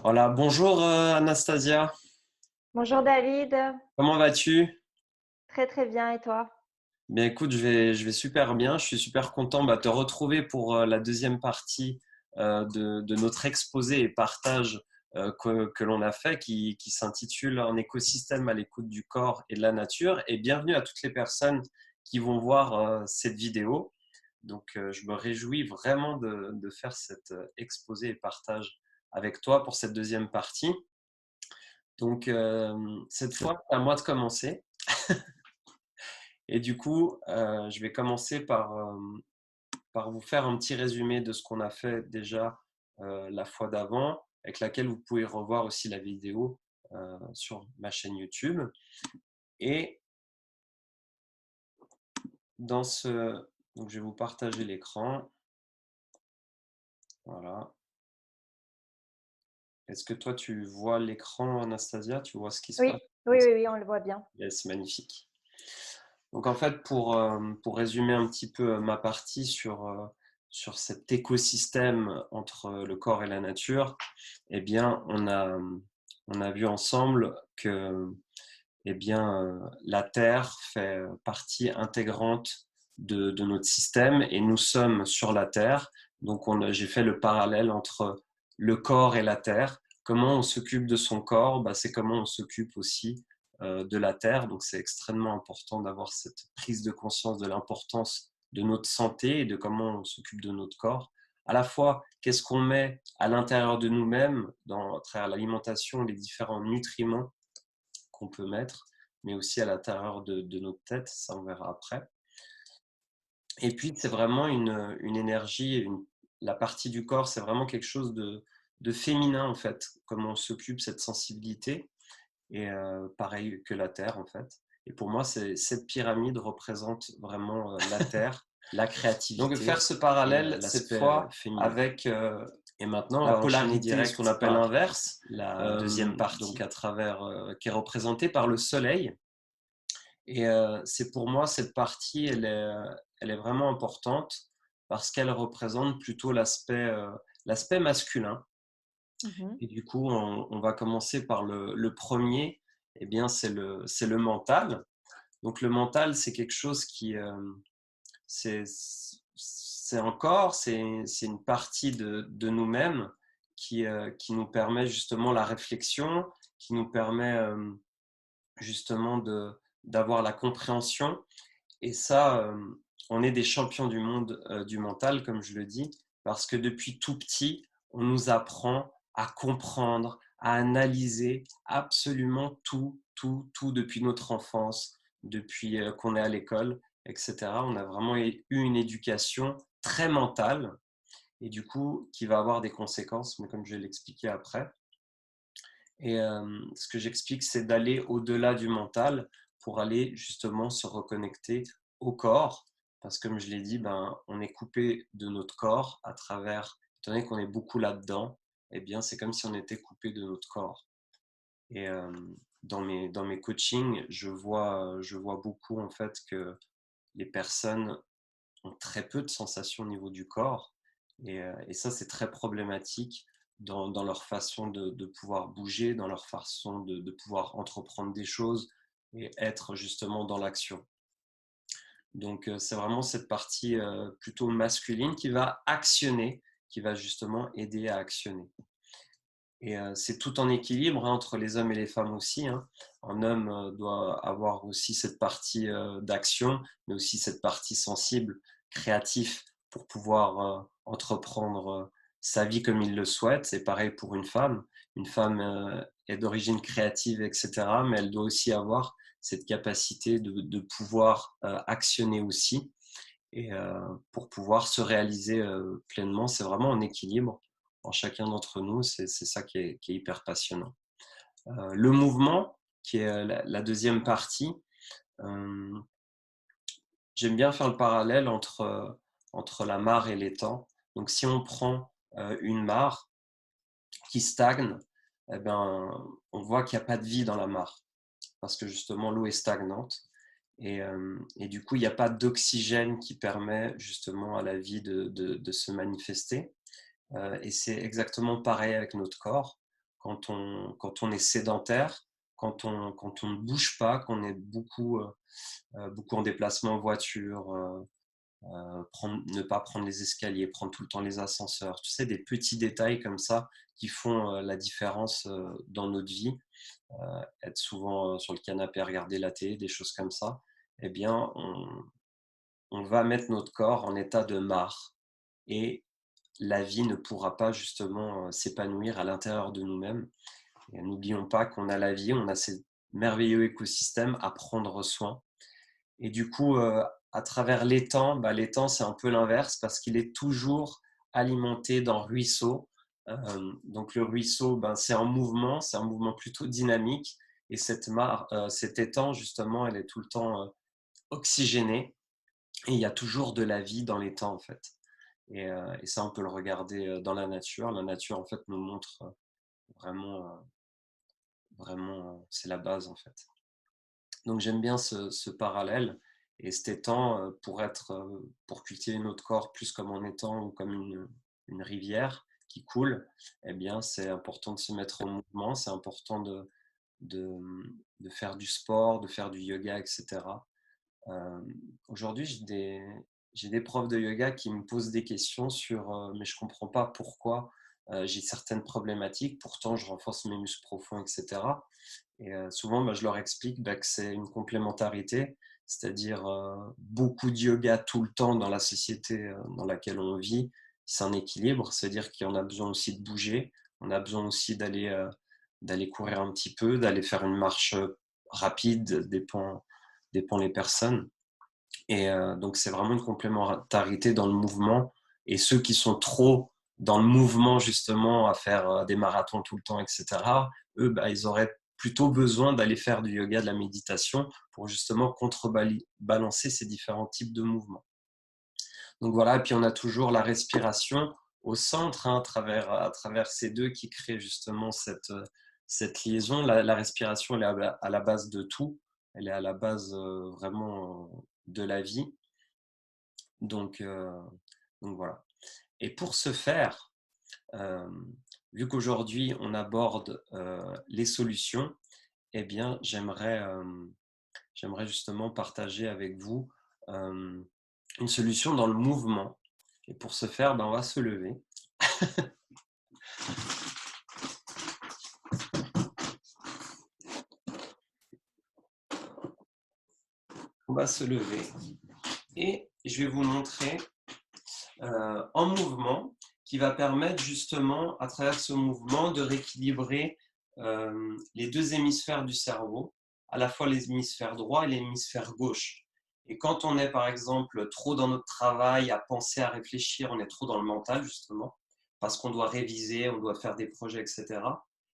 Voilà, bonjour Anastasia, Bonjour David, comment vas-tu? très très bien et toi? Bien écoute, je vais super bien, je suis super content de te retrouver pour la deuxième partie de notre exposé et partage que l'on a fait qui s'intitule Un écosystème à l'écoute du corps et de la nature. Et bienvenue à toutes les personnes qui vont voir cette vidéo. Donc je me réjouis vraiment de faire cet exposé et partage avec toi pour cette deuxième partie. Donc, cette fois, c'est à moi de commencer. Et du coup, je vais commencer par vous faire un petit résumé de ce qu'on a fait déjà la fois d'avant, avec laquelle vous pouvez revoir aussi la vidéo sur ma chaîne YouTube. Et dans ce, donc je vais vous partager l'écran. Voilà. Est-ce que toi, tu vois l'écran, Anastasia? Tu vois ce qui se passe? Oui, oui, oui, oui, on le voit bien. Yes, magnifique. Donc en fait, pour résumer un petit peu ma partie sur cet écosystème entre le corps et la nature, eh bien, on a vu ensemble que eh bien, la Terre fait partie intégrante de notre système et nous sommes sur la Terre. Donc j'ai fait le parallèle entre le corps et la Terre. Comment on s'occupe de son corps, bah, c'est comment on s'occupe aussi de la Terre. Donc c'est extrêmement important d'avoir cette prise de conscience de l'importance de notre santé et de comment on s'occupe de notre corps. À la fois, qu'est-ce qu'on met à l'intérieur de nous-mêmes, à travers l'alimentation, les différents nutriments qu'on peut mettre, mais aussi à l'intérieur de notre tête, ça on verra après. Et puis c'est vraiment une énergie, la partie du corps, c'est vraiment quelque chose de féminin en fait, comment on s'occupe, cette sensibilité, et pareil que la Terre en fait. Et pour moi, cette pyramide représente vraiment la Terre, la créativité. Donc faire ce parallèle cette fois féminin. Avec et maintenant la polarité, ce qu'on appelle inverse, la deuxième partie, donc à travers qui est représentée par le Soleil. Et c'est pour moi cette partie, elle est vraiment importante parce qu'elle représente plutôt l'aspect masculin. Mhm. Et du coup, on va commencer par le premier. Eh bien, c'est le mental. Donc le mental, c'est quelque chose c'est c'est un corps, c'est une partie de nous-mêmes qui nous permet justement la réflexion, qui nous permet justement d'avoir la compréhension. Et ça, on est des champions du monde du mental, comme je le dis, parce que depuis tout petit, on nous apprend à comprendre, à analyser absolument tout, tout, tout depuis notre enfance, depuis qu'on est à l'école, etc. On a vraiment eu une éducation très mentale et du coup qui va avoir des conséquences, mais comme je vais l'expliquer après. Et ce que j'explique, c'est d'aller au-delà du mental pour aller justement se reconnecter au corps. Parce que comme je l'ai dit, ben, on est coupé de notre corps à travers, étant donné qu'on est beaucoup là-dedans, eh bien, c'est comme si on était coupé de notre corps. Et dans mes coachings, je vois beaucoup en fait que les personnes ont très peu de sensations au niveau du corps. Et ça, c'est très problématique dans leur façon de pouvoir bouger, dans leur façon de pouvoir entreprendre des choses et être justement dans l'action. Donc, c'est vraiment cette partie plutôt masculine qui va actionner, qui va justement aider à actionner. Et c'est tout en équilibre hein, entre les hommes et les femmes aussi. Hein. Un homme doit avoir aussi cette partie d'action, mais aussi cette partie sensible, créatif, pour pouvoir entreprendre sa vie comme il le souhaite. C'est pareil pour une femme. Une femme est d'origine créative, etc., mais elle doit aussi avoir cette capacité de pouvoir actionner aussi. Et pour pouvoir se réaliser pleinement, c'est vraiment un équilibre en chacun d'entre nous. C'est ça qui est hyper passionnant. Le mouvement, qui est la deuxième partie, euh, j'aime bien faire le parallèle entre la mare et l'étang. Donc si on prend une mare qui stagne, eh ben, on voit qu'il n'y a pas de vie dans la mare parce que justement l'eau est stagnante. Et du coup, il n'y a pas d'oxygène qui permet justement à la vie de se manifester. Et c'est exactement pareil avec notre corps. quand on est sédentaire, quand on ne bouge pas, qu'on est beaucoup en déplacement en voiture, ne pas prendre les escaliers, prendre tout le temps les ascenseurs. Tu sais, des petits détails comme ça qui font la différence dans notre vie. Être souvent sur le canapé à regarder la télé, des choses comme ça. Eh bien, on va mettre notre corps en état de marre et la vie ne pourra pas justement s'épanouir à l'intérieur de nous-mêmes. Et n'oublions pas qu'on a la vie, on a ces merveilleux écosystèmes à prendre soin. Et du coup, à travers l'étang, l'étang c'est un peu l'inverse parce qu'il est toujours alimenté d'un ruisseau. Donc le ruisseau, c'est un mouvement plutôt dynamique. Et cet étang, justement, elle est tout le temps oxygénée. Et il y a toujours de la vie dans l'étang, en fait. Et ça, on peut le regarder dans la nature. La nature, en fait, nous montre vraiment, c'est la base, en fait. Donc j'aime bien ce parallèle. Et cet étang, pour cultiver notre corps plus comme un étang ou comme une rivière qui coule, eh bien c'est important de se mettre en mouvement, c'est important de, de faire du sport, de faire du yoga, etc. Aujourd'hui, j'ai des profs de yoga qui me posent des questions sur mais je comprends pas pourquoi j'ai certaines problématiques, pourtant je renforce mes muscles profonds, etc. Et souvent, je leur explique que c'est une complémentarité, c'est-à-dire beaucoup de yoga tout le temps dans la société dans laquelle on vit, c'est un équilibre, c'est-à-dire qu'on a besoin aussi de bouger, on a besoin aussi d'aller courir un petit peu, d'aller faire une marche rapide, dépend les personnes. Et donc, c'est vraiment une complémentarité dans le mouvement. Et ceux qui sont trop dans le mouvement, justement, à faire des marathons tout le temps, etc., eux, ils auraient plutôt besoin d'aller faire du yoga, de la méditation, pour justement contrebalancer ces différents types de mouvements. Donc voilà, et puis on a toujours la respiration au centre, hein, à travers ces deux qui créent justement cette liaison. La respiration, elle est à la base de tout. Elle est à la base vraiment de la vie. Donc, voilà. Et pour ce faire, vu qu'aujourd'hui on aborde les solutions, eh bien j'aimerais justement partager avec vous une solution dans le mouvement. Et pour ce faire, on va se lever. On va se lever et je vais vous montrer un mouvement qui va permettre justement, à travers ce mouvement, de rééquilibrer les deux hémisphères du cerveau, à la fois l'hémisphère droit et l'hémisphère gauche. Et quand on est, par exemple, trop dans notre travail, à penser, à réfléchir, on est trop dans le mental, justement, parce qu'on doit réviser, on doit faire des projets, etc.,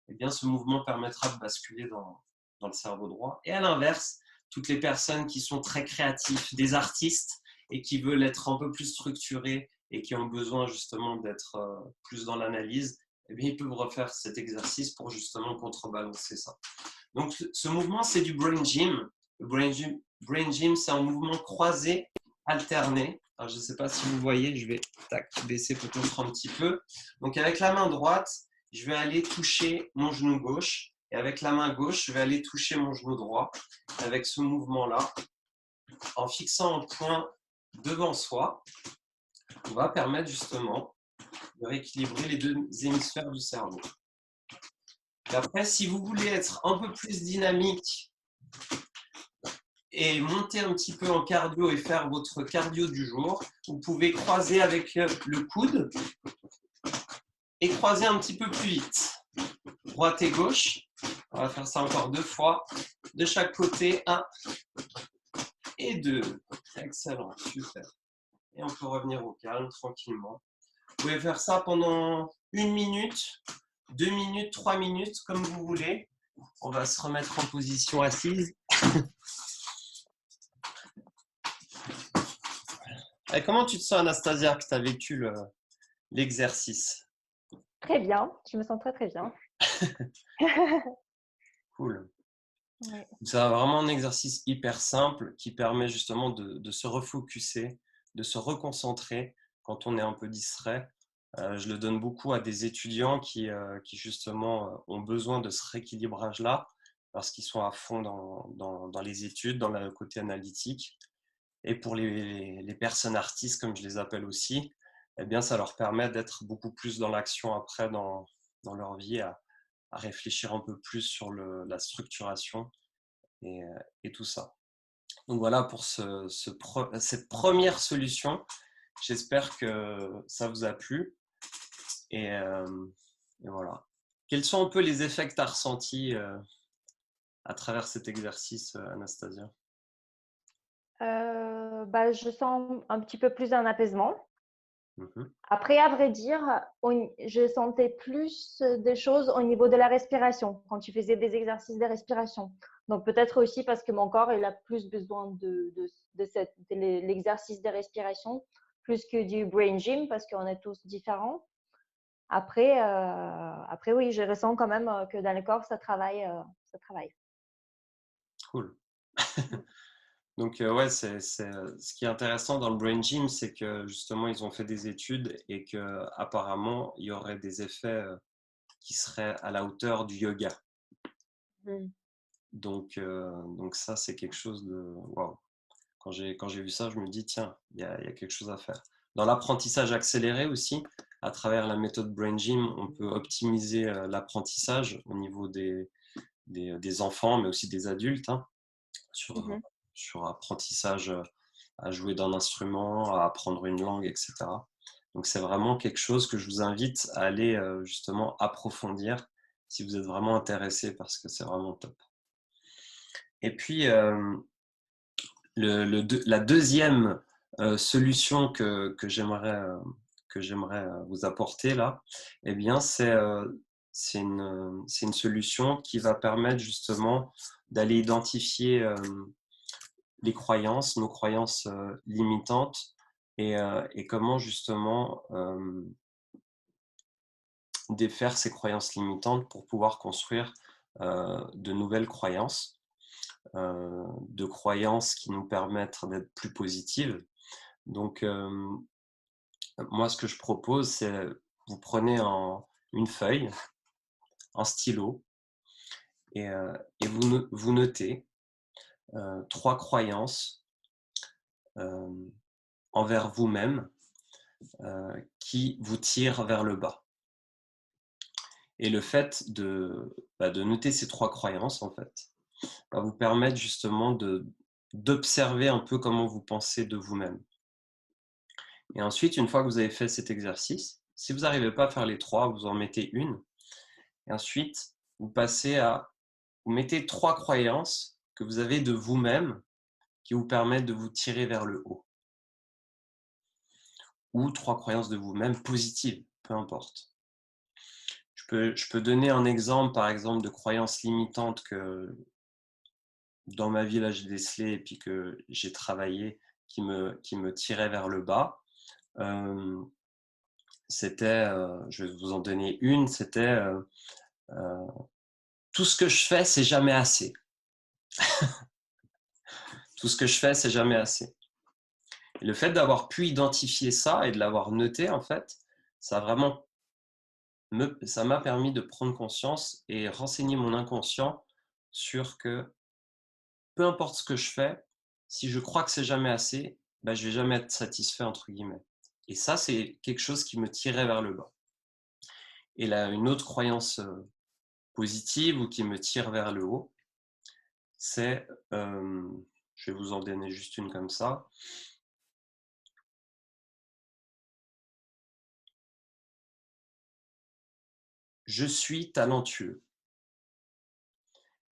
eh bien, ce mouvement permettra de basculer dans le cerveau droit. Et à l'inverse, toutes les personnes qui sont très créatifs, des artistes, et qui veulent être un peu plus structurés et qui ont besoin justement d'être plus dans l'analyse, eh bien, ils peuvent refaire cet exercice pour justement contrebalancer ça. Donc, ce mouvement, c'est du brain gym. Le brain gym, c'est un mouvement croisé, alterné. Alors, je ne sais pas si vous voyez, je vais baisser peut-être un petit peu. Donc, avec la main droite, je vais aller toucher mon genou gauche. Et avec la main gauche, je vais aller toucher mon genou droit. Avec ce mouvement-là, en fixant un point devant soi, on va permettre justement de rééquilibrer les deux hémisphères du cerveau. Et après, si vous voulez être un peu plus dynamique et monter un petit peu en cardio et faire votre cardio du jour, vous pouvez croiser avec le coude et croiser un petit peu plus vite. Droite et gauche. On va faire ça encore 2 fois. De chaque côté, 1 et 2. Excellent, super. Et on peut revenir au calme tranquillement. Vous pouvez faire ça pendant 1 minute, 2 minutes, 3 minutes, comme vous voulez. On va se remettre en position assise. Et comment tu te sens, Anastasia, que tu as vécu l'exercice? Très bien, je me sens très très bien. Cool. Ouais. C'est vraiment un exercice hyper simple qui permet justement de se refocuser, de se reconcentrer quand on est un peu distrait. Je le donne beaucoup à des étudiants qui justement ont besoin de ce rééquilibrage-là parce qu'ils sont à fond dans les études, dans le côté analytique. Et pour les personnes artistes, comme je les appelle aussi, eh bien, ça leur permet d'être beaucoup plus dans l'action après dans leur vie, à réfléchir un peu plus sur la structuration et, et tout ça. Donc voilà pour cette première solution. J'espère que ça vous a plu. Et, euh, et voilà. Quels sont un peu les effets que tu as ressentis à travers cet exercice, Anastasia? Bah, je sens un petit peu plus un apaisement. Mhm. Après, à vrai dire, je sentais plus des choses au niveau de la respiration quand tu faisais des exercices de respiration. Donc peut-être aussi parce que mon corps il a plus besoin de l'exercice de respiration plus que du brain gym parce qu'on est tous différents. Après oui, je ressens quand même que dans le corps ça travaille, ça travaille. Cool. Donc, ouais, ce qui est intéressant dans le Brain Gym, c'est que justement, ils ont fait des études et qu'apparemment, il y aurait des effets qui seraient à la hauteur du yoga. Mm. Donc ça, c'est quelque chose de waouh. Quand j'ai vu ça, je me dis, tiens, il y a quelque chose à faire. Dans l'apprentissage accéléré aussi, à travers la méthode Brain Gym, on peut optimiser l'apprentissage au niveau des enfants, mais aussi des adultes, hein, sur, Mhm. sur apprentissage à jouer d'un instrument, à apprendre une langue, etc. Donc c'est vraiment quelque chose que je vous invite à aller justement approfondir si vous êtes vraiment intéressé parce que c'est vraiment top. Et puis la deuxième solution que j'aimerais vous apporter là, eh bien c'est une solution qui va permettre justement d'aller identifier les croyances, nos croyances limitantes et comment justement défaire ces croyances limitantes pour pouvoir construire de nouvelles croyances, de croyances qui nous permettent d'être plus positives. Donc, moi, ce que je propose, c'est vous prenez une feuille, un stylo, et vous notez 3 croyances envers vous-même qui vous tirent vers le bas. Et le fait de noter ces 3 croyances, en fait, va vous permettre justement d'observer un peu comment vous pensez de vous-même. Et ensuite, une fois que vous avez fait cet exercice, si vous n'arrivez pas à faire les 3, vous en mettez une. Et ensuite, vous mettez 3 croyances que vous avez de vous-même qui vous permettent de vous tirer vers le haut. Ou 3 croyances de vous-même positives, peu importe. Je peux donner un exemple, par exemple, de croyances limitantes que dans ma vie, là, j'ai décelé et puis que j'ai travaillé qui me tiraient vers le bas. Euh, je vais vous en donner une, c'était euh, tout ce que je fais, c'est jamais assez. Tout ce que je fais, c'est jamais assez. Et le fait d'avoir pu identifier ça et de l'avoir noté, en fait, ça a vraiment ça m'a permis de prendre conscience et renseigner mon inconscient sur que peu importe ce que je fais, si je crois que c'est jamais assez, ben, je vais jamais être satisfait entre guillemets. Et ça, c'est quelque chose qui me tirait vers le bas. Et là, une autre croyance positive ou qui me tire vers le haut, c'est, je vais vous en donner juste une comme ça. Je suis talentueux.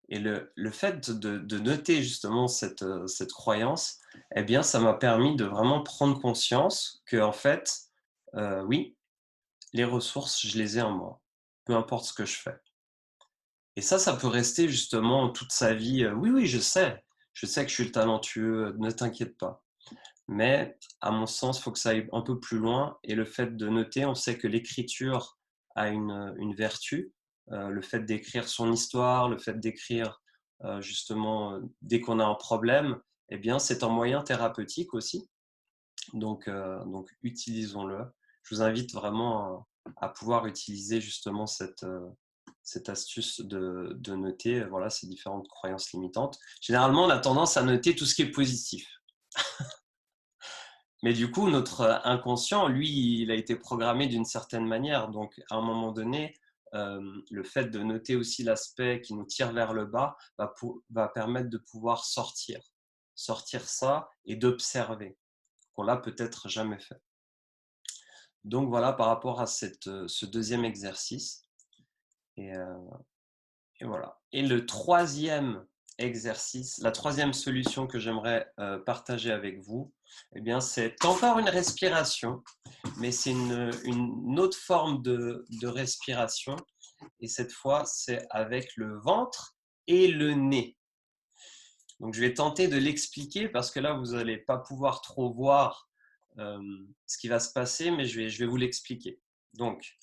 Et le fait de noter justement cette croyance, eh bien, ça m'a permis de vraiment prendre conscience que, en fait, oui, les ressources, je les ai en moi, peu importe ce que je fais. Et ça peut rester justement toute sa vie. Oui, oui, je sais que je suis le talentueux, ne t'inquiète pas. Mais à mon sens, il faut que ça aille un peu plus loin. Et le fait de noter, on sait que l'écriture a une vertu. Le fait d'écrire son histoire, le fait d'écrire justement dès qu'on a un problème, eh bien, c'est un moyen thérapeutique aussi. Donc utilisons-le. je vous invite vraiment à pouvoir utiliser justement cette astuce de noter voilà, ces différentes croyances limitantes. Généralement, on a tendance à noter tout ce qui est positif. Mais du coup, notre inconscient, lui, il a été programmé d'une certaine manière. Donc, à un moment donné, le fait de noter aussi l'aspect qui nous tire vers le bas va permettre de pouvoir sortir ça et d'observer, qu'on l'a peut-être jamais fait. Donc voilà par rapport à ce deuxième exercice. Et voilà. Et le troisième exercice, la troisième solution que j'aimerais partager avec vous, eh bien, c'est encore une respiration, mais c'est une autre forme de respiration. Et cette fois, c'est avec le ventre et le nez. Donc, je vais tenter de l'expliquer parce que là, vous n'allez pas pouvoir trop voir ce qui va se passer, mais je vais vous l'expliquer. Donc,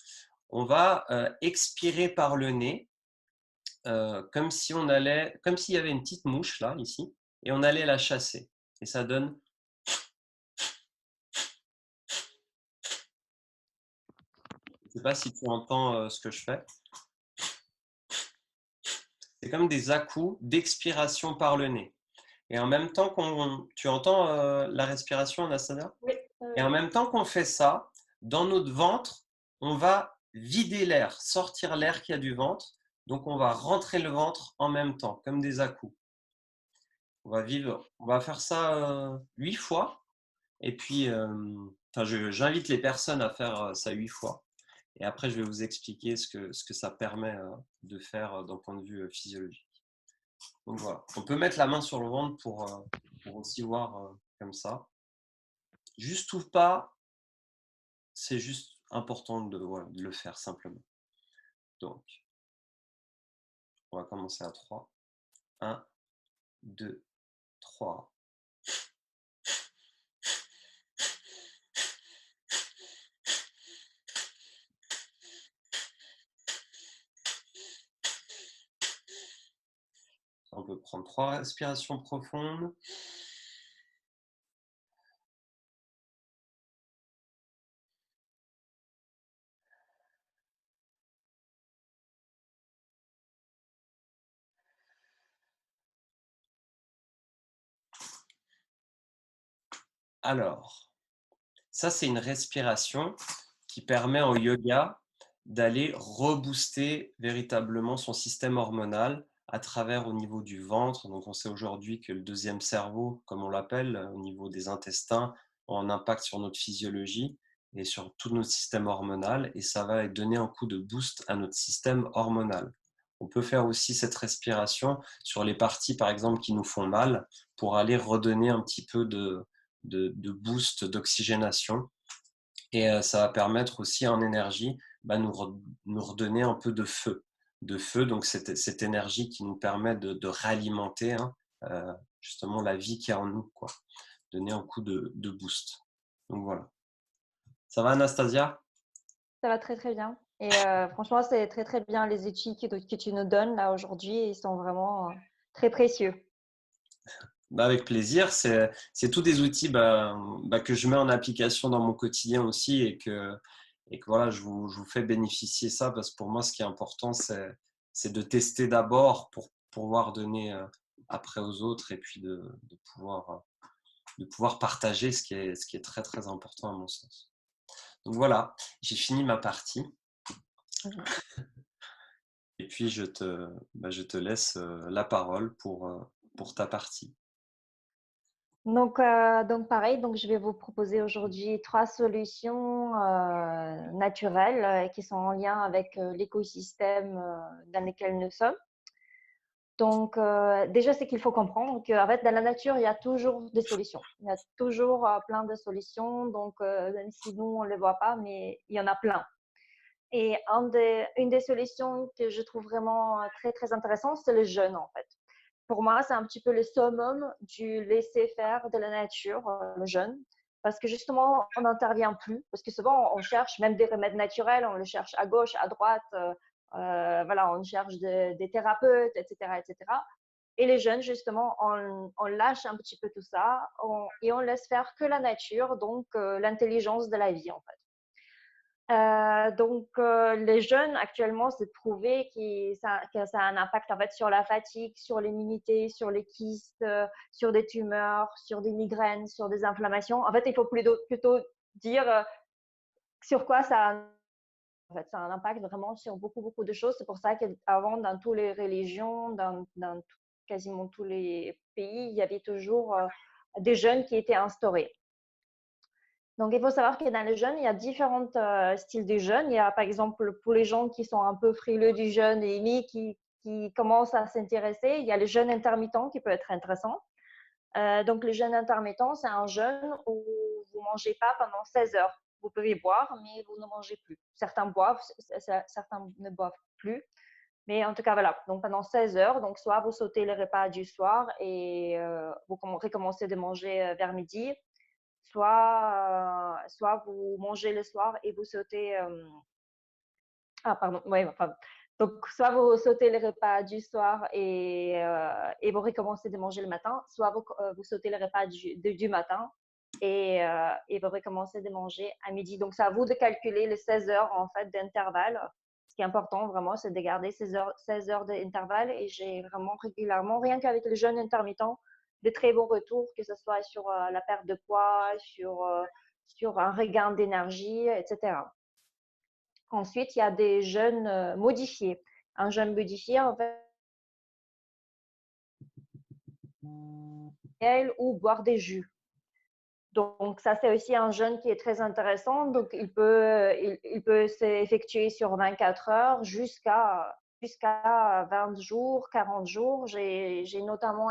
on va expirer par le nez. Comme si comme s'il y avait une petite mouche là, ici, et on allait la chasser. Et ça donne. Je ne sais pas si tu entends ce que je fais. C'est comme des à-coups d'expiration par le nez. Et en même temps tu entends la respiration, Anastasia? Oui. Et en même temps qu'on fait ça, dans notre ventre, on va vider l'air, sortir l'air qu'il y a du ventre. Donc on va rentrer le ventre en même temps, comme des à-coups. On va faire ça 8 fois. Et puis, j'invite les personnes à faire ça 8 fois. Et après, je vais vous expliquer ce que ça permet de faire d'un point de vue physiologique. Donc voilà, on peut mettre la main sur le ventre pour aussi voir comme ça. Juste ou pas, c'est juste important voilà, de le faire simplement. Donc, on va commencer à 3. 1, 2, 3. On peut prendre 3 respirations profondes. Alors, ça, c'est une respiration qui permet en yoga d'aller rebooster véritablement son système hormonal à travers au niveau du ventre. Donc, on sait aujourd'hui que le deuxième cerveau, comme on l'appelle, au niveau des intestins, a un impact sur notre physiologie et sur tout notre système hormonal. Et ça va donner un coup de boost à notre système hormonal. On peut faire aussi cette respiration sur les parties, par exemple, qui nous font mal pour aller redonner un petit peu de boost d'oxygénation. Et ça va permettre aussi en énergie nous redonner un peu de feu. Donc cette énergie qui nous permet de réalimenter justement la vie qui est en nous, quoi. Donner un coup de boost. Donc voilà. Ça va, Anastasia? Ça va très très bien. Et franchement, c'est très très bien les outils que tu nous donnes là aujourd'hui. Ils sont vraiment très précieux. Avec plaisir. C'est tous des outils que je mets en application dans mon quotidien aussi et que voilà, je vous fais bénéficier ça parce que pour moi, ce qui est important, c'est de tester d'abord pour pouvoir donner après aux autres et puis de pouvoir partager ce qui est très très important à mon sens. Donc voilà, j'ai fini ma partie et puis je te laisse la parole pour ta partie. Donc pareil, donc je vais vous proposer aujourd'hui 3 solutions naturelles qui sont en lien avec l'écosystème dans lequel nous sommes. Donc déjà, c'est qu'il faut comprendre qu'en fait, dans la nature, il y a toujours des solutions. Il y a toujours plein de solutions. Donc même si nous, on ne les voit pas, mais il y en a plein. Et une des solutions que je trouve vraiment très, très intéressante, c'est le jeûne en fait. Pour moi, c'est un petit peu le summum du laisser-faire de la nature, le jeûne, parce que justement, on n'intervient plus, parce que souvent, on cherche même des remèdes naturels, on le cherche à gauche, à droite, voilà, on cherche des thérapeutes, etc., etc. Et les jeunes, justement, on lâche un petit peu tout ça et on laisse faire que la nature, donc l'intelligence de la vie, en fait. Les jeunes actuellement, c'est prouvé que ça a un impact en fait sur la fatigue, sur l'immunité, sur les kystes, sur des tumeurs, sur des migraines, sur des inflammations. En fait, il faut plutôt dire sur quoi ça a, en fait, ça a un impact vraiment sur beaucoup, beaucoup de choses. C'est pour ça qu'avant, dans toutes les religions, quasiment tous les pays, il y avait toujours des jeûnes qui étaient instaurés. Donc, il faut savoir que dans les jeûnes, il y a différents styles de jeûne. Il y a, par exemple, pour les gens qui sont un peu frileux du jeûne et qui commencent à s'intéresser, il y a le jeûne intermittent qui peut être intéressant. Donc, le jeûne intermittent, c'est un jeûne où vous ne mangez pas pendant 16 heures. Vous pouvez boire, mais vous ne mangez plus. Certains boivent, certains ne boivent plus. Mais en tout cas, voilà. Donc, pendant 16 heures, donc soit vous sautez le repas du soir et vous recommencez de manger vers midi, soit vous mangez le soir et vous sautez. Ah, pardon. Ouais, enfin, donc, soit vous sautez le repas du soir et vous recommencez de manger le matin, soit vous sautez le repas du matin et vous recommencez de manger à midi. Donc, c'est à vous de calculer les 16 heures en fait d'intervalle. Ce qui est important vraiment, c'est de garder 16 heures d'intervalle. Et j'ai vraiment régulièrement, rien qu'avec le jeûne intermittent, de très bons retours, que ce soit sur la perte de poids, sur un regain d'énergie, etc. Ensuite, il y a des jeûnes modifiés. Un jeûne modifié, en fait, ou boire des jus. Donc, ça, c'est aussi un jeûne qui est très intéressant. Donc, il peut s'effectuer sur 24 heures jusqu'à 20 jours, 40 jours. J'ai notamment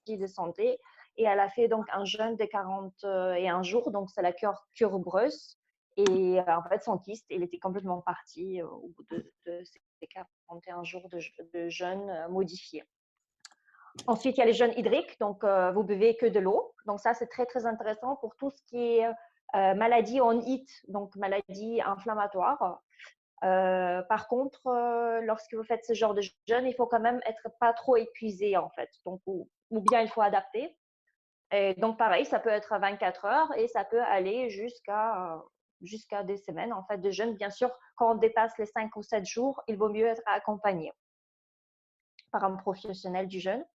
de santé et elle a fait donc un jeûne de 41 jours. Donc, c'est la cure Breus. Et en fait, son kyste, il était complètement parti au bout de ces 41 jours de jeûne modifié. Ensuite, il y a les jeûnes hydriques, donc vous buvez que de l'eau. Donc ça, c'est très, très intéressant pour tout ce qui est maladie en HIT, donc maladie inflammatoire. Par contre, lorsque vous faites ce genre de jeûne, il faut quand même être pas trop épuisé en fait. Donc, ou bien il faut adapter. Et donc pareil, ça peut être 24 heures et ça peut aller jusqu'à des semaines en fait de jeûne. Bien sûr, quand on dépasse les 5 ou 7 jours, il vaut mieux être accompagné par un professionnel du jeûne.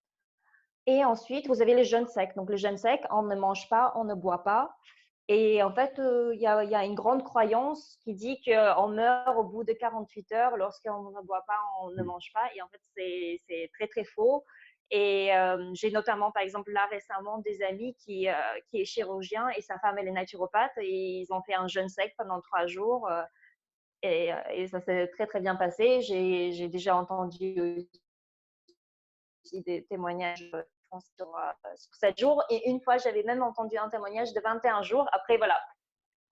Et ensuite, vous avez le jeûne sec. Donc, le jeûne sec, on ne mange pas, on ne boit pas. Et en fait, il y a une grande croyance qui dit qu'on meurt au bout de 48 heures lorsqu'on ne boit pas, on ne mange pas. Et en fait, c'est très, très faux. Et j'ai notamment, par exemple, là récemment, des amis qui est chirurgien et sa femme, elle est naturopathe. Et ils ont fait un jeûne sec pendant 3 jours. Et ça s'est très, très bien passé. J'ai déjà entendu aussi des témoignages sur 7 jours. Et une fois, j'avais même entendu un témoignage de 21 jours. Après, voilà,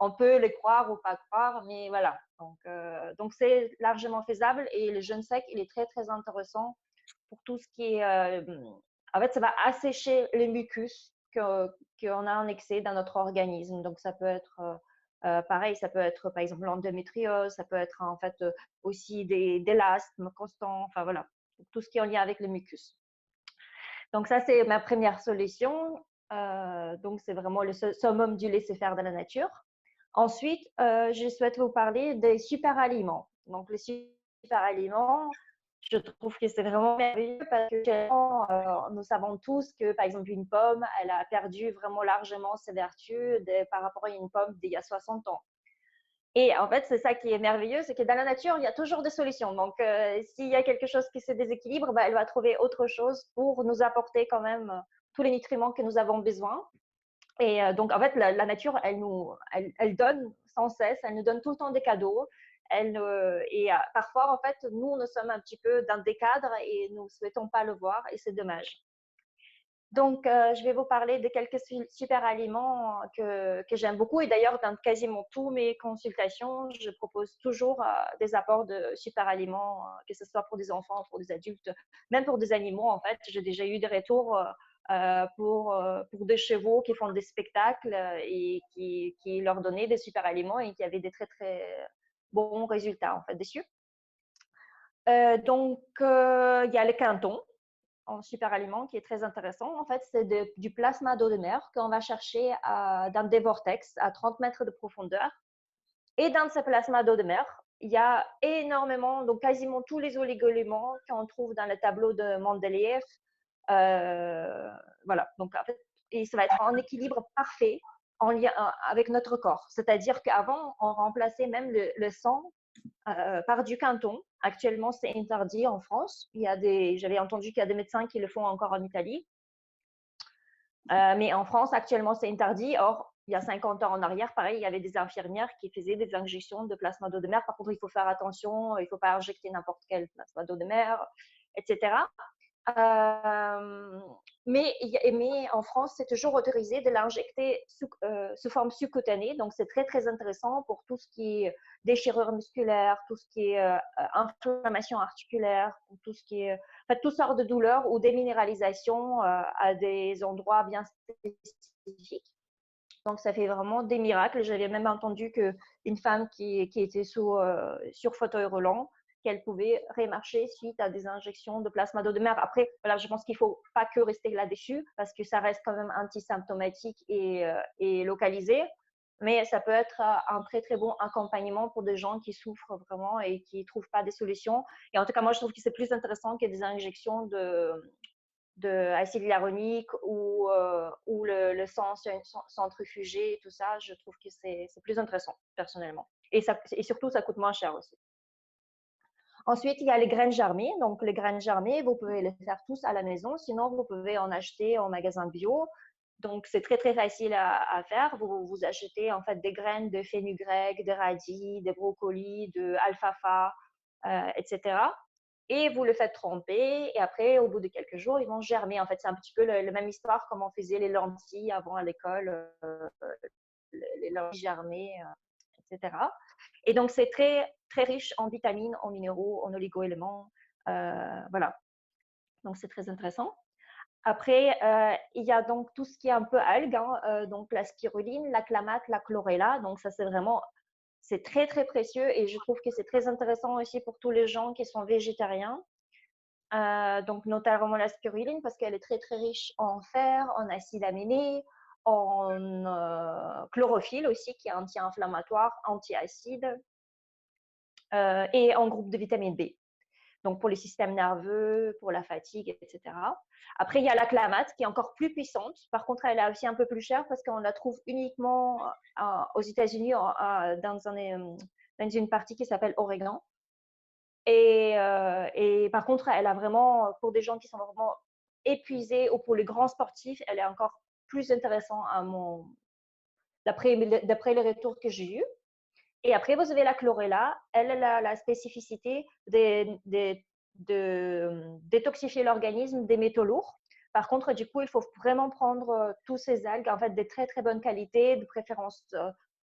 on peut les croire ou pas croire, mais voilà. Donc c'est largement faisable et le jeûne sec, il est très, très intéressant pour tout ce qui est… en fait, ça va assécher les mucus qu'on a en excès dans notre organisme. Donc, ça peut être… pareil, ça peut être par exemple l'endométriose, ça peut être en fait aussi de l'asthme constant, enfin voilà, tout ce qui est en lien avec le mucus. Donc ça, c'est ma première solution. Donc c'est vraiment le summum du laisser-faire de la nature. Ensuite, je souhaite vous parler des super aliments. Donc les super aliments, je trouve que c'est vraiment merveilleux parce que nous savons tous que par exemple une pomme, elle a perdu vraiment largement ses vertus par rapport à une pomme d'il y a 60 ans. Et en fait, c'est ça qui est merveilleux, c'est que dans la nature, il y a toujours des solutions. Donc, s'il y a quelque chose qui se déséquilibre, bah, elle va trouver autre chose pour nous apporter quand même tous les nutriments que nous avons besoin. Et donc, en fait, la nature, elle donne sans cesse, elle nous donne tout le temps des cadeaux. Parfois, en fait, nous sommes un petit peu dans des cadres et nous ne souhaitons pas le voir et c'est dommage. Donc, je vais vous parler de quelques super aliments que j'aime beaucoup. Et d'ailleurs, dans quasiment toutes mes consultations, je propose toujours des apports de super aliments, que ce soit pour des enfants, pour des adultes, même pour des animaux. En fait, j'ai déjà eu des retours pour des chevaux qui font des spectacles et qui leur donnaient des super aliments et qui avaient des très, très bons résultats en fait dessus. Il y a le quinton. en super aliment qui est très intéressant. En fait, c'est du plasma d'eau de mer qu'on va chercher dans des vortex à 30 mètres de profondeur. Et dans ce plasma d'eau de mer, il y a énormément, donc quasiment tous les oligo-éléments qu'on trouve dans le tableau de Mendeleïev. Voilà, donc en fait, et ça va être en équilibre parfait en lien avec notre corps. C'est-à-dire qu'avant, on remplaçait même le sang par du Quinton. Actuellement, c'est interdit en France. J'avais entendu qu'il y a des médecins qui le font encore en Italie. Mais en France, actuellement, c'est interdit. Or, il y a 50 ans en arrière, pareil, il y avait des infirmières qui faisaient des injections de plasma d'eau de mer. Par contre, il faut faire attention, il ne faut pas injecter n'importe quel plasma d'eau de mer, etc. Mais en France, c'est toujours autorisé de l'injecter sous forme subcutanée. Donc, c'est très, très intéressant pour tout ce qui est déchirure musculaire, tout ce qui est inflammation articulaire, tout ce qui est, en fait, toutes sortes de douleurs ou déminéralisation à des endroits bien spécifiques. Donc, ça fait vraiment des miracles. J'avais même entendu qu'une femme qui était sur fauteuil roulant, qu'elle pouvait remarcher suite à des injections de plasma d'eau de mer. Après, voilà, je pense qu'il ne faut pas que rester là-dessus parce que ça reste quand même antisymptomatique et localisé. Mais ça peut être un très, très bon accompagnement pour des gens qui souffrent vraiment et qui ne trouvent pas des solutions. Et en tout cas, moi, je trouve que c'est plus intéressant que des injections d'acide hyaluronique ou le sang centrifugé et tout ça. Je trouve que c'est plus intéressant, personnellement. Et surtout, ça coûte moins cher aussi. Ensuite, il y a les graines germées. Donc, les graines germées, vous pouvez les faire tous à la maison. Sinon, vous pouvez en acheter en magasin bio. Donc, c'est très, très facile à faire. Vous achetez en fait des graines de fenugrec, de radis, de brocolis, de alfalfa, etc. Et vous le faites tremper. Et après, au bout de quelques jours, ils vont germer. En fait, c'est un petit peu la même histoire comme on faisait les lentilles avant à l'école, les lentilles germées, etc. Et donc, c'est très, très riche en vitamines, en minéraux, en oligo-éléments. Voilà. Donc, c'est très intéressant. Après, il y a donc tout ce qui est un peu algues, hein, donc la spiruline, la clamate, la chlorella. Donc, ça, c'est très, très précieux et je trouve que c'est très intéressant aussi pour tous les gens qui sont végétariens. Donc, notamment la spiruline parce qu'elle est très, très riche en fer, en acides aminés, en chlorophylle aussi, qui est anti-inflammatoire, anti-acide, et en groupe de vitamine B. Donc, pour le système nerveux, pour la fatigue, etc. Après, il y a la clamate qui est encore plus puissante. Par contre, elle est aussi un peu plus chère parce qu'on la trouve uniquement aux États-Unis dans une partie qui s'appelle Oregon. Et par contre, elle a vraiment, pour des gens qui sont vraiment épuisés ou pour les grands sportifs, elle est encore plus intéressante d'après les retours que j'ai eus. Et après, vous avez la chlorella. Elle a la spécificité de détoxifier l'organisme des métaux lourds. Par contre, du coup, il faut vraiment prendre tous ces algues, en fait, des très, très bonnes qualités, de préférence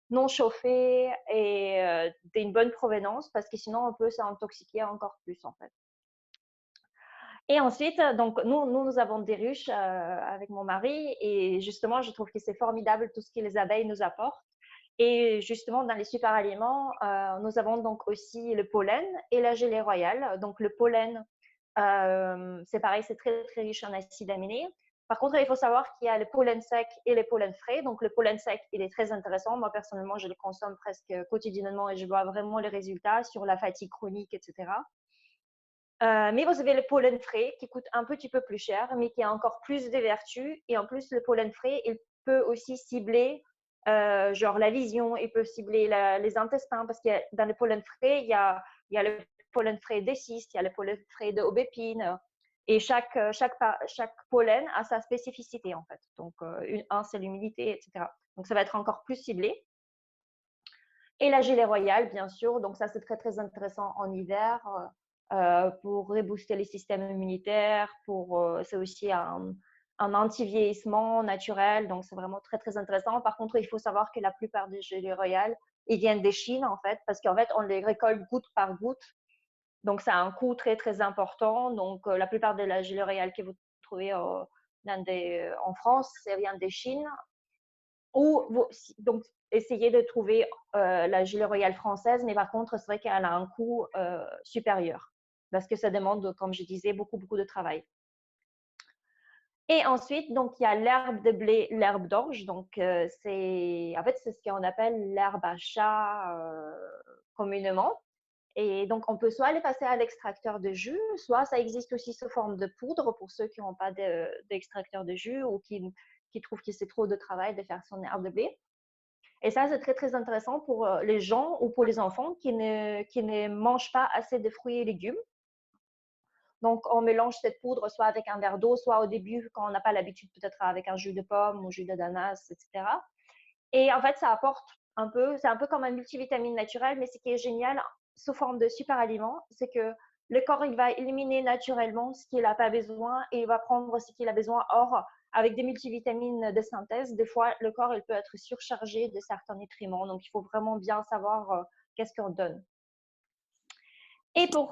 non chauffées et d'une bonne provenance, parce que sinon, on peut s'intoxiquer encore plus, en fait. Et ensuite, donc, nous avons des ruches avec mon mari et justement, je trouve que c'est formidable tout ce que les abeilles nous apportent. Et justement, dans les super aliments, nous avons donc aussi le pollen et la gelée royale. Donc, le pollen, c'est pareil, c'est très, très riche en acides aminés. Par contre, il faut savoir qu'il y a le pollen sec et le pollen frais. Donc, le pollen sec, il est très intéressant. Moi, personnellement, je le consomme presque quotidiennement et je vois vraiment les résultats sur la fatigue chronique, etc. Mais vous avez le pollen frais qui coûte un petit peu plus cher, mais qui a encore plus de vertus. Et en plus, le pollen frais, il peut aussi cibler genre la vision, il peut cibler les intestins, parce que dans le pollen frais, il y a le pollen frais des cystes, il y a le pollen frais de aubépine. Et chaque pollen a sa spécificité, en fait. Donc, un, c'est l'humidité, etc. Donc, ça va être encore plus ciblé. Et la gelée royale, bien sûr. Donc, ça, c'est très, très intéressant en hiver pour rebooster les systèmes immunitaires. C'est aussi un anti-vieillissement naturel. Donc, c'est vraiment très, très intéressant. Par contre, il faut savoir que la plupart des gelées royales, ils viennent des Chines, en fait, parce qu'en fait, on les récolte goutte par goutte. Donc, ça a un coût très, très important. Donc, la plupart de la gelée royale que vous trouvez en France, ça vient des Chines. Donc, essayez de trouver la gelée royale française, mais par contre, c'est vrai qu'elle a un coût supérieur parce que ça demande, comme je disais, beaucoup, beaucoup de travail. Et ensuite, donc, il y a l'herbe de blé, l'herbe d'orge. Donc, en fait, c'est ce qu'on appelle l'herbe à chat communément. Et donc, on peut soit les passer à l'extracteur de jus, soit ça existe aussi sous forme de poudre pour ceux qui n'ont pas d'extracteur de jus ou qui trouvent que c'est trop de travail de faire son herbe de blé. Et ça, c'est très, très intéressant pour les gens ou pour les enfants qui ne mangent pas assez de fruits et légumes. Donc, on mélange cette poudre soit avec un verre d'eau, soit au début, quand on n'a pas l'habitude, peut-être avec un jus de pomme ou jus d'ananas, etc. Et en fait, ça apporte c'est un peu comme un multivitamine naturel, mais ce qui est génial sous forme de super aliment, c'est que le corps, il va éliminer naturellement ce qu'il n'a pas besoin et il va prendre ce qu'il a besoin. Or, avec des multivitamines de synthèse, des fois, le corps, il peut être surchargé de certains nutriments. Donc, il faut vraiment bien savoir qu'est-ce qu'on donne.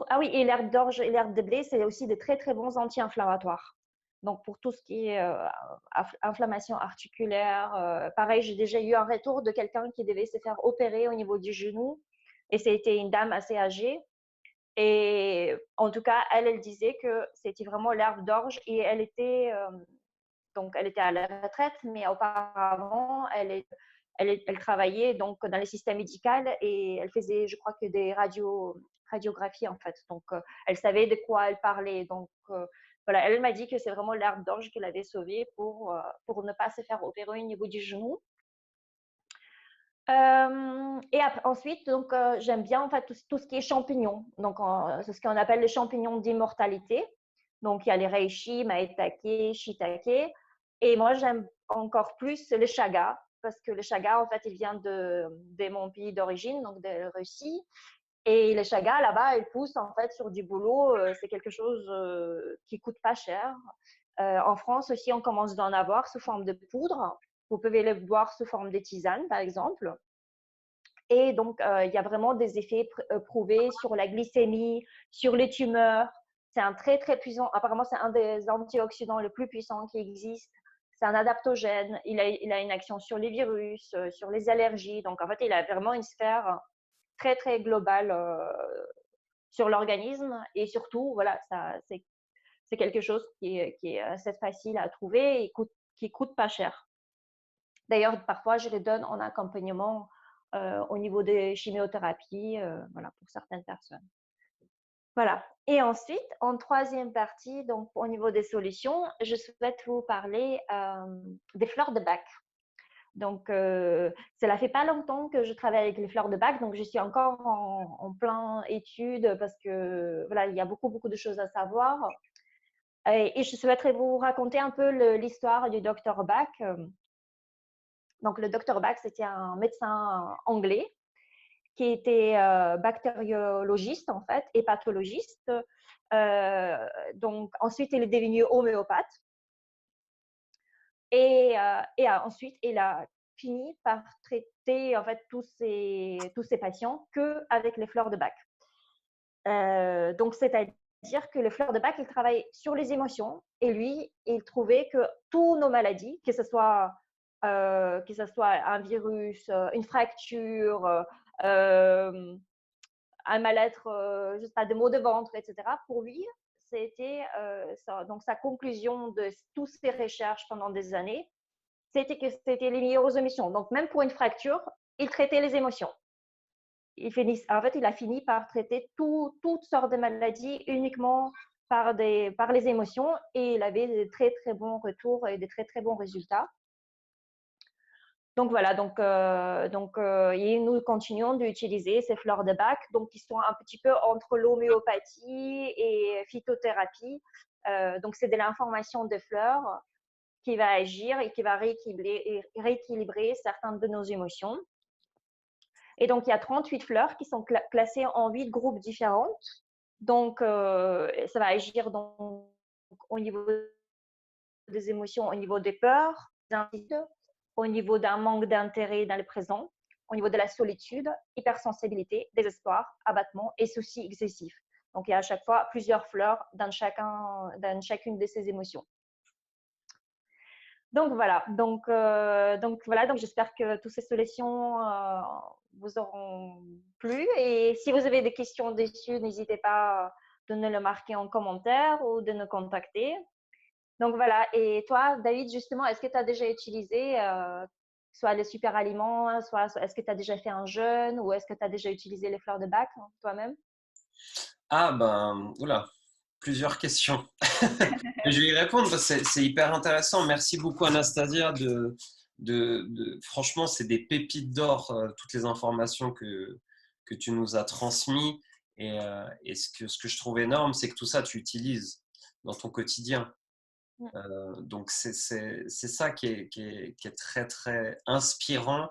Ah oui, et l'herbe d'orge et l'herbe de blé, c'est aussi de très, très bons anti-inflammatoires. Donc, pour tout ce qui est inflammation articulaire, pareil, j'ai déjà eu un retour de quelqu'un qui devait se faire opérer au niveau du genou. Et c'était une dame assez âgée. Et en tout cas, elle disait que c'était vraiment l'herbe d'orge et elle était à la retraite, mais auparavant, elle travaillait donc dans le système médical et elle faisait, je crois que des radiographies en fait. Donc, elle savait de quoi elle parlait. Donc, voilà, elle m'a dit que c'est vraiment l'herbe d'orge qui l'avait sauvée pour ne pas se faire opérer au niveau du genou. Et ensuite, donc, j'aime bien en fait tout ce qui est champignons. Donc, c'est ce qu'on appelle les champignons d'immortalité. Donc, il y a les reishi, maitake, shiitake. Et moi, j'aime encore plus le chaga parce que le chaga, en fait, il vient de mon pays d'origine, donc de Russie. Et le chaga, là-bas, il pousse en fait sur du boulot. C'est quelque chose qui coûte pas cher. En France aussi, on commence d'en avoir sous forme de poudre. Vous pouvez le boire sous forme de tisane, par exemple. Et donc, il y a vraiment des effets prouvés sur la glycémie, sur les tumeurs. C'est un très, très puissant. Apparemment, c'est un des antioxydants les plus puissants qui existent. C'est un adaptogène. Il a une action sur les virus, sur les allergies. Donc, en fait, il a vraiment une sphère très, très globale sur l'organisme. Et surtout, voilà, c'est quelque chose qui est assez facile à trouver et qui coûte pas cher. D'ailleurs, parfois, je les donne en accompagnement au niveau des chimiothérapies, voilà, pour certaines personnes. Voilà. Et ensuite, en troisième partie, donc au niveau des solutions, je souhaite vous parler des fleurs de bac. Donc, cela fait pas longtemps que je travaille avec les fleurs de bac, donc je suis encore en plein étude parce que voilà, il y a beaucoup, beaucoup de choses à savoir. Et je souhaiterais vous raconter un peu l'histoire du docteur Bach. Donc, le docteur Bach, c'était un médecin anglais qui était bactériologiste en fait et pathologiste. Donc, ensuite, il est devenu homéopathe. Et ensuite, il a fini par traiter en fait tous ses patients qu'avec les fleurs de Bach. Donc, c'est-à-dire que les fleurs de Bach, il travaille sur les émotions et lui, il trouvait que toutes nos maladies, que ce soit un virus, une fracture, un mal-être, je sais pas, des maux de ventre, etc. Pour lui, c'était donc sa conclusion de toutes ses recherches pendant des années, c'était que c'était lié aux émotions. Donc, même pour une fracture, il traitait les émotions. En fait, il a fini par traiter toutes sortes de maladies uniquement par les émotions et il avait de très, très bons retours et de très, très bons résultats. Donc voilà, et nous continuons d'utiliser ces fleurs de Bach, donc qui sont un petit peu entre l'homéopathie et phytothérapie. Donc c'est de l'information des fleurs qui va agir et qui va rééquilibrer certaines de nos émotions. Et donc il y a 38 fleurs qui sont classées en 8 groupes différents. Donc ça va agir au niveau des émotions, au niveau des peurs, des inquiétudes, au niveau d'un manque d'intérêt dans le présent, au niveau de la solitude, hypersensibilité, désespoir, abattement et souci excessif. Donc, il y a à chaque fois plusieurs fleurs dans chacune de ces émotions. Donc, voilà. Donc j'espère que toutes ces solutions vous auront plu. Et si vous avez des questions dessus, n'hésitez pas de nous le marquer en commentaire ou de nous contacter. Donc voilà. Et toi, David, justement, est-ce que tu as déjà utilisé soit les super aliments, soit est-ce que tu as déjà fait un jeûne ou est-ce que tu as déjà utilisé les fleurs de bac toi-même? Ah ben, oula, plusieurs questions. Je vais y répondre parce que c'est hyper intéressant. Merci beaucoup Anastasia franchement, c'est des pépites d'or, toutes les informations que tu nous as transmises. Et ce que je trouve énorme, c'est que tout ça, tu utilises dans ton quotidien. Donc c'est ça qui est très très inspirant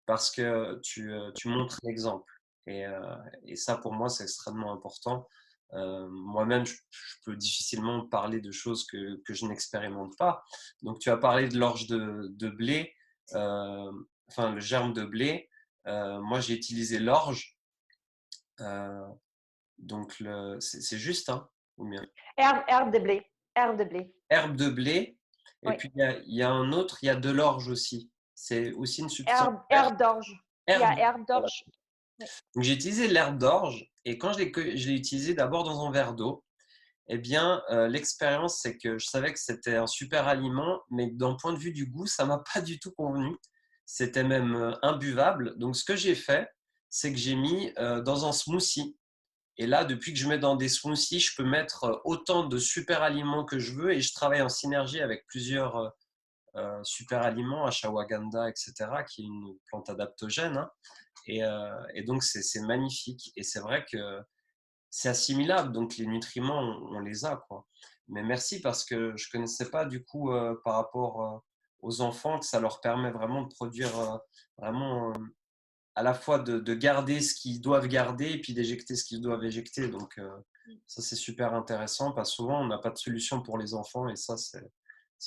parce que tu montres l'exemple. Et ça pour moi c'est extrêmement important. Moi-même je peux difficilement parler de choses que je n'expérimente pas. Donc tu as parlé de l'orge de blé, enfin le germe de blé. Moi j'ai utilisé l'orge, euh, donc c'est juste, hein, ou bien Herbe de blé. Herbe de blé. herbe de blé. Et Oui. puis il y a un autre, il y a de l'orge aussi. C'est aussi une substance verte. Herbe d'orge. Il y Herbe. a herbe Voilà. d'orge. Oui. Donc j'ai utilisé l'herbe d'orge et quand je l'ai utilisé d'abord dans un verre d'eau, eh bien l'expérience c'est que je savais que c'était un super aliment, mais d'un point de vue du goût, ça m'a pas du tout convenu. C'était même imbuvable. Donc ce que j'ai fait, c'est que j'ai mis dans un smoothie. Et là, depuis que je mets dans des smoothies, je peux mettre autant de super aliments que je veux et je travaille en synergie avec plusieurs super aliments, ashwagandha, etc., qui est une plante adaptogène. Hein. Et donc, c'est magnifique. Et c'est vrai que c'est assimilable. Donc, les nutriments, on les a, quoi. Mais merci parce que je ne connaissais pas, du coup, par rapport aux enfants, que ça leur permet vraiment de produire vraiment à la fois de garder ce qu'ils doivent garder et puis d'éjecter ce qu'ils doivent éjecter. Donc, ça, c'est super intéressant parce que souvent, on n'a pas de solution pour les enfants et ça, c'est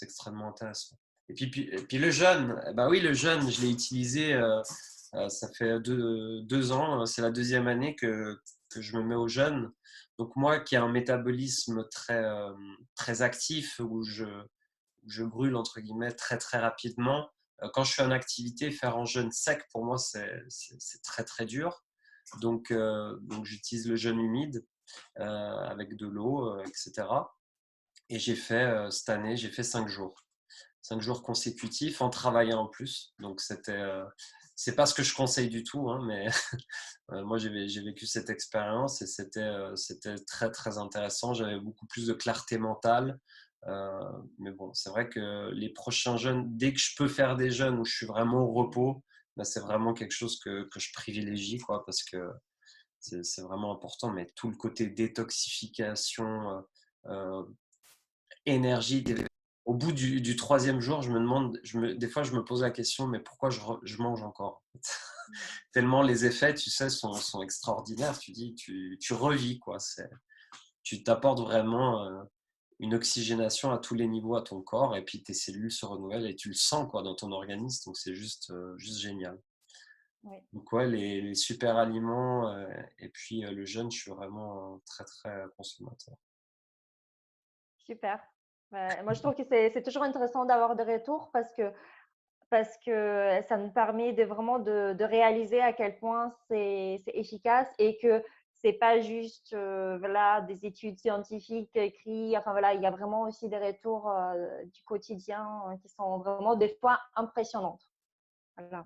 extrêmement intéressant. Et puis le jeûne, eh ben oui, le jeûne, je l'ai utilisé, ça fait deux ans, c'est la deuxième année que je me mets au jeûne. Donc moi qui ai un métabolisme très actif, où je brûle entre guillemets très très rapidement, quand je fais une activité, faire en jeûne sec, pour moi, c'est très très dur. Donc j'utilise le jeûne humide avec de l'eau, etc. Et j'ai fait, cette année, j'ai fait 5 jours. 5 jours consécutifs en travaillant en plus. Donc c'est pas ce que je conseille du tout, hein, mais moi j'ai vécu cette expérience et c'était très très intéressant. J'avais beaucoup plus de clarté mentale. Mais bon, c'est vrai que les prochains jeûnes, dès que je peux faire des jeûnes où je suis vraiment au repos, bah, c'est vraiment quelque chose que je privilégie, quoi, parce que c'est vraiment important. Mais tout le côté détoxification, euh, énergie, au bout du troisième jour, je me demande, des fois, je me pose la question, mais pourquoi je mange encore? Tellement les effets, tu sais, sont extraordinaires. Tu dis, tu revis, quoi. Tu t'apportes vraiment une oxygénation à tous les niveaux à ton corps, et puis tes cellules se renouvellent et tu le sens, quoi, dans ton organisme. Donc, c'est juste génial. Oui. Donc, ouais, les super aliments et puis le jeûne, je suis vraiment très, très consommateur. Super. Moi, je trouve que c'est toujours intéressant d'avoir des retours parce que ça nous permet de vraiment de réaliser à quel point c'est efficace et que c'est pas juste voilà, des études scientifiques écrites. Enfin voilà, il y a vraiment aussi des retours du quotidien qui sont vraiment des fois impressionnantes. Voilà.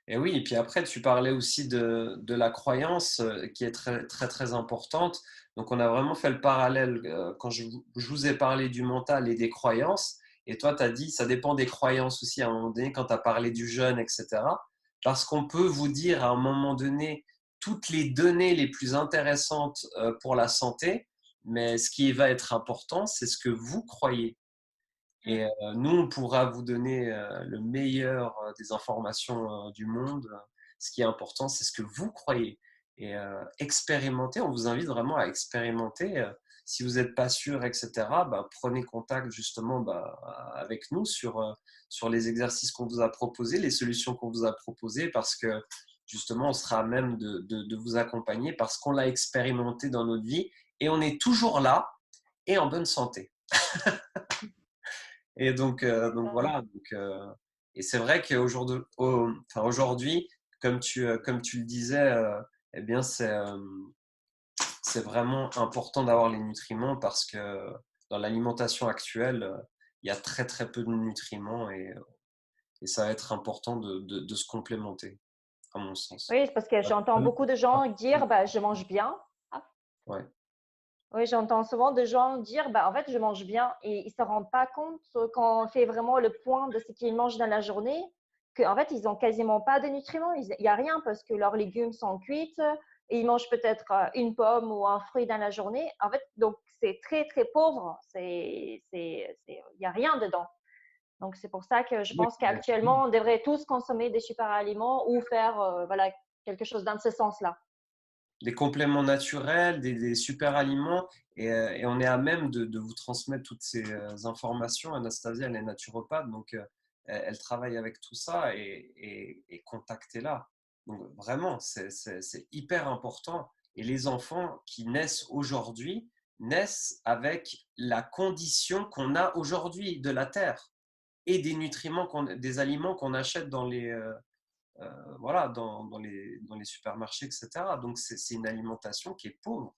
Et oui, et puis après, tu parlais aussi de la croyance qui est très, très, très importante. Donc, on a vraiment fait le parallèle quand je vous ai parlé du mental et des croyances. Et toi, tu as dit, ça dépend des croyances aussi à un moment donné, quand tu as parlé du jeûne, etc. Parce qu'on peut vous dire à un moment donné toutes les données les plus intéressantes pour la santé, mais ce qui va être important, c'est ce que vous croyez. Et nous, on pourra vous donner le meilleur des informations du monde. Ce qui est important, c'est ce que vous croyez. Et expérimenter, on vous invite vraiment à expérimenter. Si vous n'êtes pas sûr, etc., bah, prenez contact justement bah, avec nous sur les exercices qu'on vous a proposés, les solutions qu'on vous a proposées, parce que justement, on sera à même de vous accompagner parce qu'on l'a expérimenté dans notre vie et on est toujours là et en bonne santé. Et donc voilà. Et c'est vrai qu'aujourd'hui, comme tu le disais, eh bien c'est vraiment important d'avoir les nutriments parce que dans l'alimentation actuelle, il y a très très peu de nutriments et ça va être important de se complémenter, à mon sens. Oui, parce que j'entends beaucoup de gens dire, bah, je mange bien. Ah, Ouais. oui, j'entends souvent de gens dire, bah, en fait, je mange bien et ils ne se rendent pas compte quand on fait vraiment le point de ce qu'ils mangent dans la journée, qu'en fait, ils n'ont quasiment pas de nutriments. Il n'y a rien parce que leurs légumes sont cuits et ils mangent peut-être une pomme ou un fruit dans la journée. En fait, donc, c'est très, très pauvre. Il n'y a rien dedans. Donc, c'est pour ça que je Oui, pense qu'actuellement, on devrait tous consommer des super aliments ou faire voilà, quelque chose dans ce sens-là. des compléments naturels, des super aliments, et on est à même de vous transmettre toutes ces informations. Anastasia, elle est naturopathe, donc elle travaille avec tout ça et contactez-la. Donc vraiment, c'est hyper important. Et les enfants qui naissent aujourd'hui naissent avec la condition qu'on a aujourd'hui de la terre et des nutriments, des aliments qu'on achète voilà, dans les supermarchés, etc. Donc, c'est une alimentation qui est pauvre,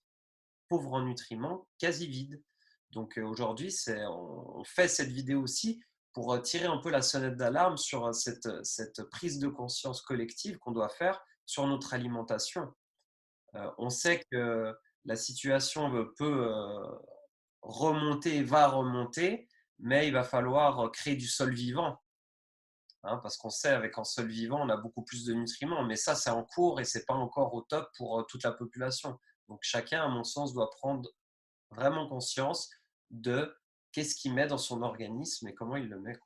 pauvre en nutriments, quasi vide. Donc, aujourd'hui, on fait cette vidéo aussi pour tirer un peu la sonnette d'alarme sur cette prise de conscience collective qu'on doit faire sur notre alimentation. On sait que la situation peut remonter et va remonter, mais il va falloir créer du sol vivant. Hein, parce qu'on sait avec un sol vivant, on a beaucoup plus de nutriments, mais ça, c'est en cours et c'est pas encore au top pour toute la population. Donc chacun, à mon sens, doit prendre vraiment conscience de qu'est-ce qu'il met dans son organisme et comment il le met.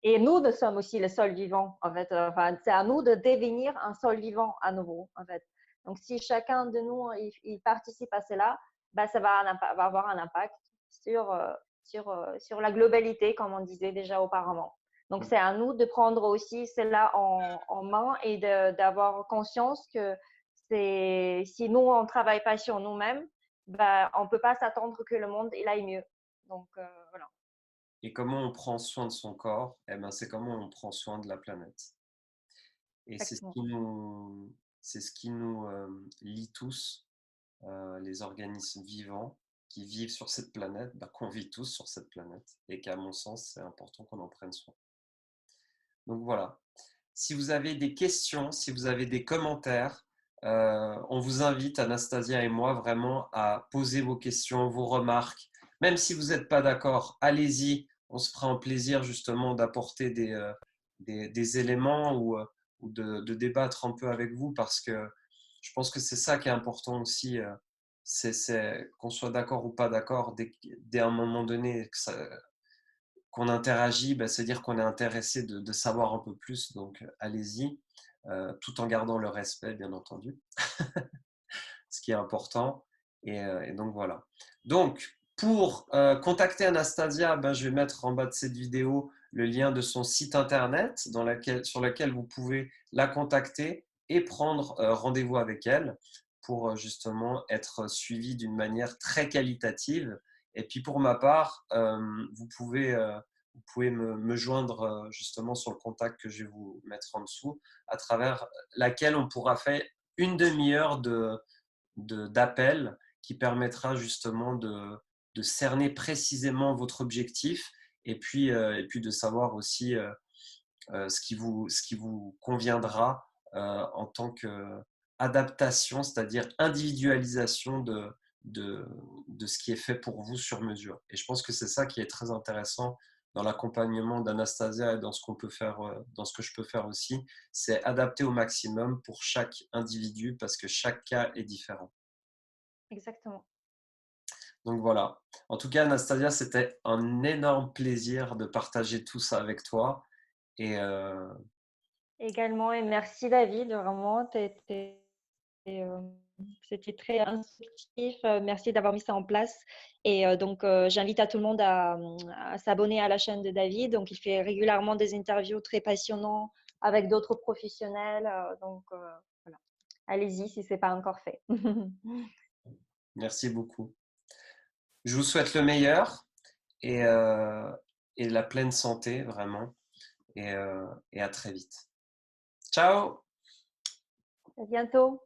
Et nous, nous sommes aussi le sol vivant, en fait. Enfin, c'est à nous de devenir un sol vivant à nouveau, en fait. Donc, si chacun de nous il participe à cela, bah, ça va avoir un impact sur, sur la globalité, comme on disait déjà auparavant. Donc, c'est à nous de prendre aussi cela en main et d'avoir conscience que si nous, on ne travaille pas sur nous-mêmes, bah, on ne peut pas s'attendre que le monde il aille mieux. Donc, voilà. Et comment on prend soin de son corps, eh ben, c'est comment on prend soin de la planète. Et Exactement. c'est ce qui nous lie tous, les organismes vivants qui vivent sur cette planète, bah, qu'on vit tous sur cette planète et qu'à mon sens, c'est important qu'on en prenne soin. Donc voilà. Si vous avez des questions, si vous avez des commentaires, on vous invite, Anastasia et moi, vraiment à poser vos questions, vos remarques. Même si vous n'êtes pas d'accord, allez-y. On se fera un plaisir justement d'apporter des éléments ou de débattre un peu avec vous parce que je pense que c'est ça qui est important aussi. C'est qu'on soit d'accord ou pas d'accord, dès un moment donné, qu'on interagit, bah, c'est dire qu'on est intéressé de savoir un peu plus. Donc, allez-y, tout en gardant le respect, bien entendu, ce qui est important. Et donc, voilà. Donc, pour contacter Anastasia, ben, je vais mettre en bas de cette vidéo le lien de son site internet sur lequel vous pouvez la contacter et prendre rendez-vous avec elle pour justement être suivi d'une manière très qualitative. Et puis pour ma part, vous pouvez me joindre justement sur le contact que je vais vous mettre en dessous, à travers laquelle on pourra faire une demi-heure d'appel qui permettra justement de cerner précisément votre objectif et puis de savoir aussi ce qui vous conviendra en tant qu'adaptation, c'est-à-dire individualisation de ce qui est fait pour vous sur mesure. Et je pense que c'est ça qui est très intéressant dans l'accompagnement d'Anastasia et dans ce qu'on peut faire, dans ce que je peux faire aussi, c'est adapter au maximum pour chaque individu parce que chaque cas est différent. Exactement. Donc voilà. En tout cas, Anastasia, c'était un énorme plaisir de partager tout ça avec toi. Et Également et merci David, vraiment, euh, c'était très instructif. Merci d'avoir mis ça en place. Et donc, j'invite à tout le monde à s'abonner à la chaîne de David. Donc, il fait régulièrement des interviews très passionnantes avec d'autres professionnels. Donc, voilà. Allez-y si ce n'est pas encore fait. merci beaucoup. Je vous souhaite le meilleur et, euh, et la pleine santé, vraiment. Et à très vite. Ciao! À bientôt.